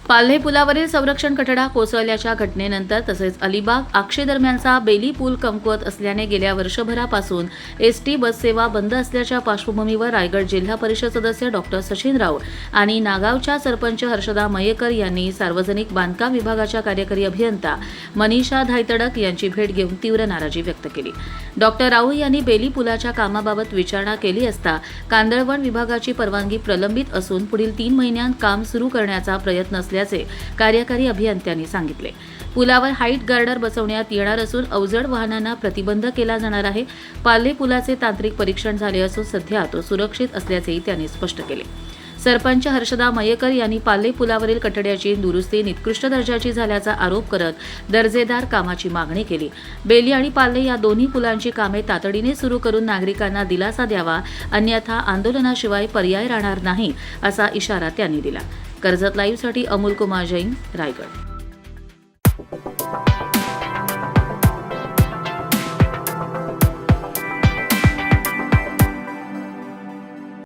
पाल्हे पुलावरील संरक्षण कठडा कोसळल्याच्या घटनेनंतर तसेच अलिबाग आक्षे दरम्यानचा बेली पूल कमकुवत असल्याने गेल्या वर्षभरापासून एसटी बस सेवा बंद असल्याच्या पार्श्वभूमीवर रायगड जिल्हा परिषद सदस्य डॉक्टर सचिन राऊत आणि नागावच्या सरपंच हर्षदा मयेकर यांनी सार्वजनिक बांधकाम विभागाच्या कार्यकारी अभियंता मनीषा धायतडक यांची भेट घेऊन तीव्र नाराजी व्यक्त केली। डॉक्टर राऊत यांनी बेली पुलाच्या कामाबाबत विचारणा केली असता कांदळवन विभागाची परवानगी प्रलंबित असून पुढील 3 महिन्यांत काम सुरू करण्याचा प्रयत्न असल्याचे कार्यकारी अभियंत्यांनी सांगितले। पुलावर हाईट गार्डर बसवण्यात येणार असून अवजड वाहनांना प्रतिबंध केला जाणार आहे। पाल्हे पुलाचे तांत्रिक परीक्षण झाले असून सध्या तो सुरक्षित असल्याचेही त्यांनी स्पष्ट केले। सरपंच हर्षदा मयेकर यांनी पाल्हे पुलावरील कठड्याची दुरुस्ती निकृष्ट दर्जाची झाल्याचा आरोप करत दर्जेदार कामाची मागणी केली। बेली आणि पाल्हे या दोन्ही पुलांची कामे तातडीने सुरू करून नागरिकांना दिलासा द्यावा, अन्यथा आंदोलनाशिवाय पर्याय राहणार नाही असा इशारा त्यांनी दिला। कर्जत लाईव्हसाठी अमोल कुमार जैन, रायगड।